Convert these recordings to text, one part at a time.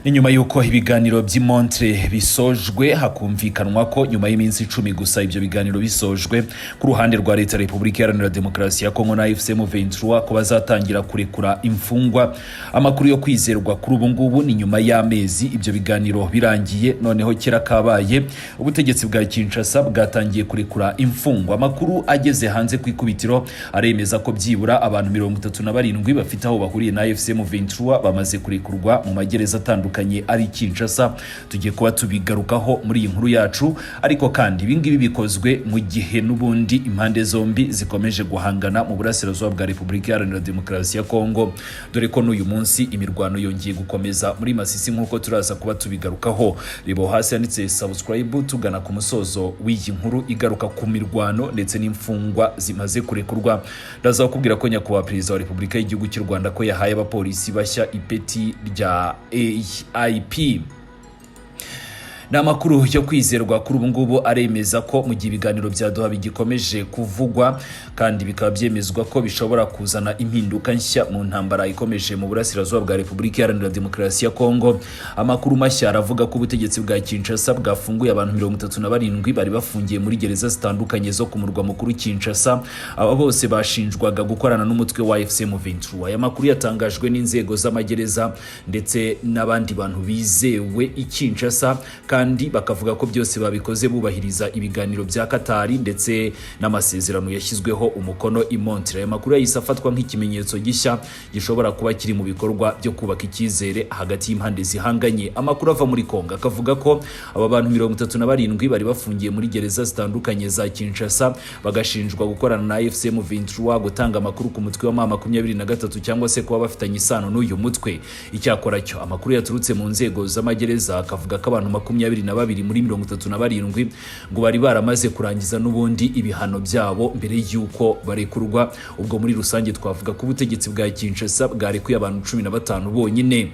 Ni nyuma yuko ibiganiro by'Montre bisojwe hakumvikanwa ko nyuma y'iminsi 10 gusa ibyo biganiro bisojwe ku ruhande rwa leta Repubulika Iharanira Demokarasi ya Kongo na FCM23 ko bazatangira kurekura imfungwa. Amakuru yo kwizerwa kuri ubu ngubu ni nyuma y'amezi ibyo biganiro birangiye, noneho kera kabaye ubutegetsi bwa Kinshasa bwatangiye kurekura imfungwa. Amakuru ageze hanze ku ikubitiro aremeza ko byibura abantu 37 bafite aho bahuriye na FCM23 bamaze kurekurwa mu magereza atandukanye ari Kinshasa. Tugiye kuba tubigarukaho muri iyi nkuru yacu, ariko kandi ibingibi bikozwe mu gihe n'ubundi impande zombi zikomeje guhangana mu burasirazuba bwa Repubulika Iharanira Demokarasi ya Kongo, dore ko n'uyu munsi imirwano yongeye gukomeza muri Masisi nk'uko turaza kuba tubigarukaho. Rebo hasi yanditse subscribe tugana ku musozo w'iyi nkuru igaruka ku mirwano ndetse n'imfungwa zimaze kurekurwa. Ndaza kubwira ko nyakubahwa Perezida wa Repubulika y'Igihugu cy'u Rwanda ko yahaye abapolisi bashya ipeti rya AIP. Na makuru yo kwizerwa kuri ubu ngubu aremeza ko mu gihe ibiganiro bya Doha bigikomeje kuvugwa kandi bikaba byemezwa ko bishobora kuzana impinduka nshya mu ntambara ikomeje mu burasirazuba bwa Repubulika Iharanira Demokarasi ya Kongo. Amakuru mashya aravuga ko ubutegetsi bwa Kinshasa bwafunguye abantu 37 bari bafungiye muri gereza zitandukanye zo ku murwa mukuru Kinshasa. Aba bose bashinjwaga gukorana n'umutwe wa FCM23. Aya makuru yatangajwe n'inzego z'amagereza ndetse n'abandi bantu bizewe i Kinshasa, kandi bakavuga ko byose babikoze bubahiriza ibiganiro bya Katari ndetse n'amasezerano yashyizweho umukono i Montre. Aya makuru yayisafatwa nk'ikimenyetso gishya gishobora kuba kiri mu bikorwa byo kubaka icyizere hagati y'impande zihanganye. Amakuru ava muri Kongo akavuga ko aba bantu 37 bari bafungiye muri gereza zitandukanye za Kinshasa bagashinjwa gukorana na FCM23, gutanga amakuru ku mutwe wa M23 cyangwa se kuba bafitanye isano n'uyu mutwe. Icyakora cyo amakuru yaturutse mu nzego z'amagereza akavuga ko abantu 22 muri 37 ngo bari baramaze kurangiza n'ubundi ibihano byabo mbere y'uko barekurwa. Ubwo muri rusange twavuga ko ubutegetsi bwa Kinshasa bwarekuye abantu 15 bonyine.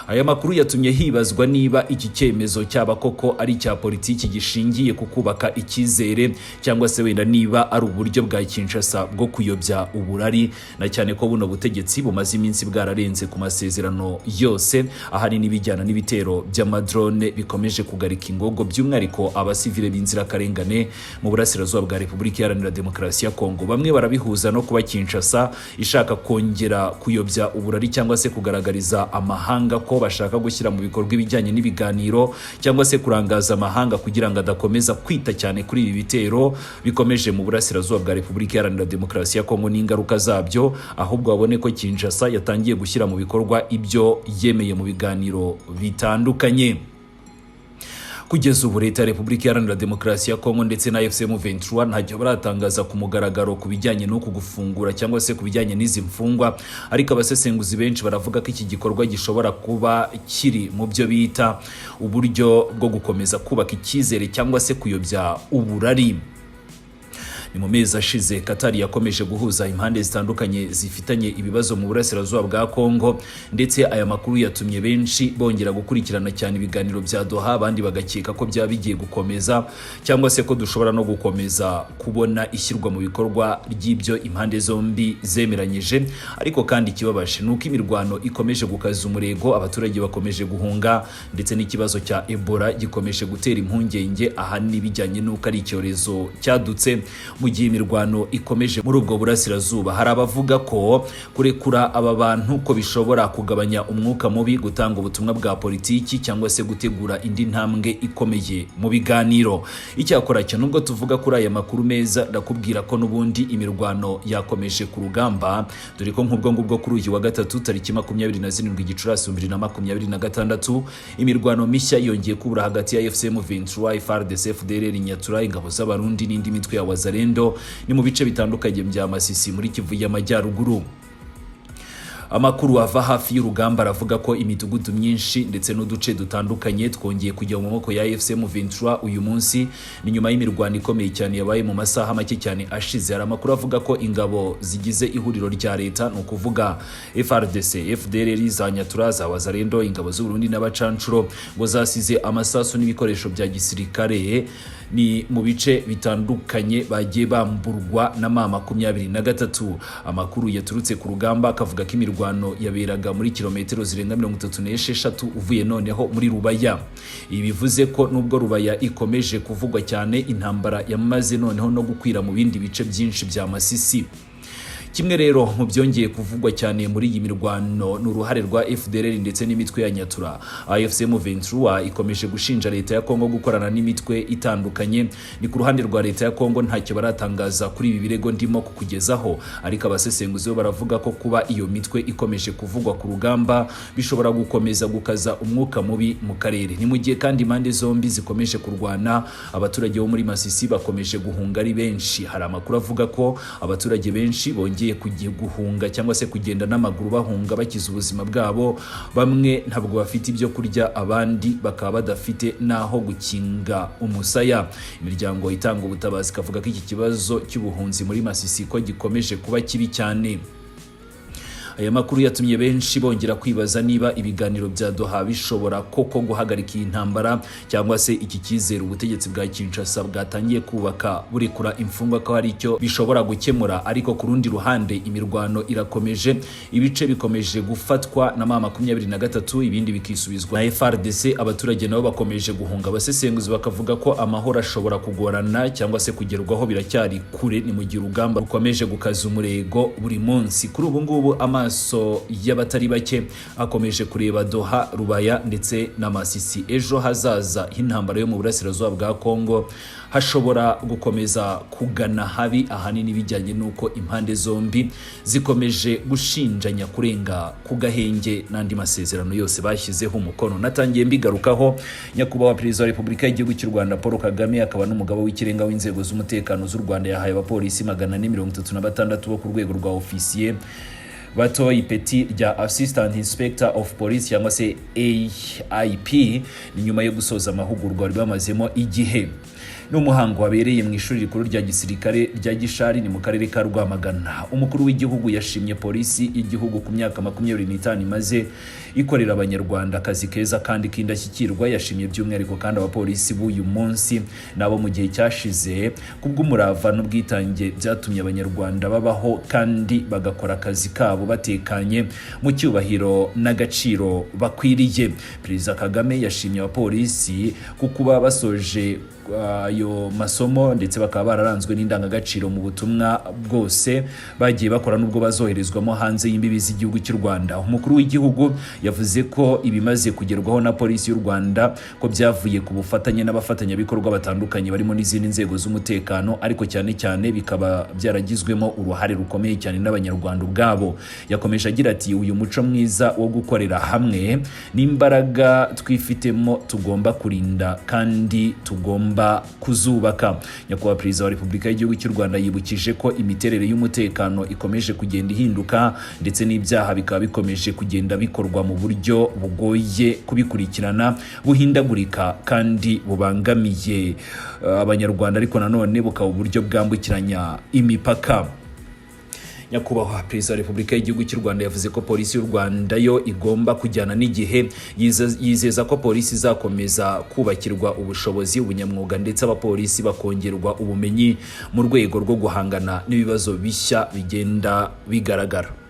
Aya makuru yatumye hibazwa niba iki cyemezo cyaba koko ari cya politiki gishingiye ku kubaka icyizere cyangwa se wenda niba ari uburyo bwa Kinshasa bwo kuyobya uburari, na cyane ko buno butegetsi bumaze iminsi bwararenze ku masezerano yose ahari n'ibijyana n'ibitero by'amadrone bikomeje kugarika ingogo by'umwihariko abasivile b'inzira karengane mu burasirazuba bwa Repubulika Iharanira Demokarasi ya Kongo. Bamwe barabihuza no kuba Kinshasa ishaka kongera kuyobya uburari cyangwa se kugaragariza amahanga ko bashaka gushyira mu bikorwa ibijyanye n'ibiganiro cyangwa se kurangaza amahanga kugira ngo adakomeza kwita cyane kuri ibi bitero bikomeje mu burasirazuba bwa Repubulika Iharanira Demokarasi ya Kongo n'ingaruka zabyo, ahubwo babone ko Kinshasa yatangiye gushyira mu bikorwa ibyo yemeye mu biganiro bitandukanye. Kugeza ubu leta ya Repubulika Iharanira Demokarasi ya Kongo ndetse na FCM23 ntacyo baratangaza ku mugaragaro ku bijyanye no kugufungura cyangwa se ku bijyanye n'izi mfungwa, ariko abasesenguzi benshi baravuga ko iki gikorwa gishobora kuba kiri mu byo bita uburyo bwo gukomeza kubaka icyizere cyangwa se kuyobya uburari. Ni mu mezi ashize Katari yakomeje guhuza impande zitandukanye zifitanye ibibazo mu burasirazuba bwa Kongo, ndetse aya makuru yatumye benshi bongera gukurikirana cyane ibiganiro bya Doha, abandi bagakeka ko byaba bigiye gukomeza cyangwa se ko dushobora no gukomeza kubona ishyirwa mu bikorwa ry'ibyo impande zombi zemeranyije. Ariko kandi ikibabaje nuko imirwano ikomeje gukaza umurego, abaturage bakomeje guhunga ndetse n'ikibazo cya Ebola gikomeje gutera impungenge ahanini bijyanye n'uko ari icyorezo cyadutse. Mu gihe imirwano ikomeje muri ubwo burasirazuba, hari abavuga ko kurekura aba bantu ko bishobora kugabanya umwuka mubi, gutanga ubutumwa bwa politiki cyangwa se gutegura indi ntambwe ikomeye mu biganiro. Icyakora cyo nubwo tuvuga kuri aya makuru meza, ndakubwira ko n'ubundi imirwano yakomeje ku rugamba, dore ko nk'ubwo ngubwo kuri uyu wa gatatu tariki 27 Gicurasi 2026 imirwano mishya yongeye kubura hagati ya FCM23, FARDC, FDLR, Nyatura, ingabo z'abarundi n'indi mitwe ya Wazalendo ni mu bice bitandukanye bya Masisi muri Kivu y'Amajyaruguru. Amakuru ava hafi y'urugamba aravuga ko imidugudu myinshi ndetse n'uduce dutandukanye twongeye kujya mu maboko ya FCM23 uyu munsi, ni nyuma y'imirwano ikomeye cyane yabaye mu masaha make cyane ashize. Hari amakuru avuga ko ingabo zigize ihuriro rya leta, no kuvuga FARDC, FDLR, za Nyatura, za Wazalendo, ingabo z'u Burundi n'abacancuro ngo zasize amasasu n'ibikoresho bya gisirikare ni mu bice bitandukanye bagiye bamburwa na M23. Amakuru yaturutse ku rugamba akavuga ko imirwano yaberaga muri kilometero zirenga 36 uvuye noneho muri Rubaya. Ibi bivuze ko nubwo Rubaya ikomeje kuvugwa cyane, intambara yamaze noneho no gukwira mu bindi bice byinshi bya Masisi. Kimwe rero mu byongeye kuvugwa cyane muri iyi mirwano n'uruhare rwa FDLR ndetse n'imitwe ya Nyatura. AFC M23 ikomeje gushinja leta ya Kongo gukorana n'imitwe itandukanye. Ni ku ruhande rwa leta ya Kongo ntacyo baratangaza kuri ibi birego ndimo kukugezaho, ariko abasesenguzi bo baravuga ko kuba iyo mitwe ikomeje kuvugwa ku rugamba bishobora gukomeza gukaza umwuka mubi mu karere. Ni mu gihe kandi impande zombi zikomeje kurwana, abaturage bo muri Masisi bakomeje guhunga ari benshi. Hari amakuru avuga ko abaturage benshi bongeye guhunga cyangwa se kugenda n'amaguru bahunga bakiza ubuzima bwabo. Bamwe ntabwo bafite ibyo kurya, abandi bakaba badafite naho gukinga umusaya. Imiryango itanga ubutabazi kavuga ko iki kibazo cy'ubuhunzi muri Masisi ko gikomeje kuba kibi cyane. Aya makuru yatumye benshi bongera kwibaza niba ibiganiro bya Doha bishobora koko guhagarika iyi ntambara, cyangwa se iki cyizere ubutegetsi bwa Kinshasa bwatangiye kubaka burekura imfungwa ko hari icyo bishobora gukemura. Ariko ku rundi ruhande imirwano irakomeje, ibice bikomeje gufatwa na M23, ibindi bikisubizwa na FARDC. Abaturage nabo bakomeje guhunga. Abasesenguzi bakavuga ko amahoro ashobora kugorana cyangwa se kugerwaho biracyari kure, ni mu gihe urugamba rukomeje gukaza umurego buri munsi. Kuri ubu ngubu amaso y'abatari bake akomeje kureba Doha, Rubaya ndetse na Masisi. Ejo hazaza h'intambara yo mu burasirazuba bwa Kongo hashobora gukomeza kugana habi, ahanini bijyanye nuko impande zombi zikomeje gushinjanya kurenga ku gahenge n'andi masezerano yose bashyizeho umukono. Natangiye mbigarukaho, nyakubahwa Perezida wa Repubulika y'igihugu cy'u Rwanda Paul Kagame akaba n'umugabo w'ikirenga w'inzego z'umutekano z'u Rwanda yahaye abapolisi 436 bo ku rwego rwa ofisiye bato ipeti rya Assistant Inspector of Police cyangwa se AIP, ni nyuma yo gusoza amahugurwa bari bamazemo igihe. N'umuhango wabereye mu ishuri rikuru rya gisirikare rya Gishari ni mu karere ka Rwamagana. Umukuru w'igihugu yashimye polisi y'igihugu ku myaka 25 imaze ikorera abanyarwanda akazi keza kandi kindashyikirwa. Yashimye by'umwihariko kandi abapolisi b'uyu munsi nabo mu gihe cyashize kubw'umurava n'ubwitange byatumye abanyarwanda babaho kandi bagakora akazi kabo batekanye mu cyubahiro n'agaciro bakwiriye. Perezida Kagame yashimye abapolisi kukuba basoje ayo masomo ndetse bakaba bararanzwe n'indangagaciro mu butumwa bwose bagiye bakora nubwo bazoherezwamo hanze y'imbibi z'igihugu cy'u Rwanda. Umukuru w'igihugu yavuze ko ibimaze kugerwaho na polisi y'u Rwanda ko byavuye ku bufatanye n'abafatanyabikorwa batandukanye barimo n'izindi nzego z'umutekano, ariko cyane cyane bikaba byaragizwemo uruhare rukomeye cyane n'abanyarwanda ubwabo. Yakomeje agira ati uyu muco mwiza wo gukorera hamwe n'imbaraga twifitemo tugomba kurinda kandi tugomba kuzubaka. Nyakubahwa Perezida wa Repubulika y'igihugu cy'u Rwanda yibukije ko imiterere y'umutekano ikomeje kugenda ihinduka ndetse n'ibyaha bikaba bikomeje kugenda bikorwa mu buryo bugoye kubikurikirana, buhindagurika kandi bubangamiye abanyarwanda, ariko nanone bukaba uburyo bwambukiranya imipaka. Nyakubahwa Perezida wa Repubulika y'igihugu cy'u Rwanda yavuze ko polisi y'u Rwanda yo igomba kujyana n'igihe. Yizeza ko polisi izakomeza kubakirwa ubushobozi, ubunyamwuga ndetse abapolisi bakongerwa ubumenyi mu rwego rwo guhangana n'ibibazo bishya bigenda bigaragara.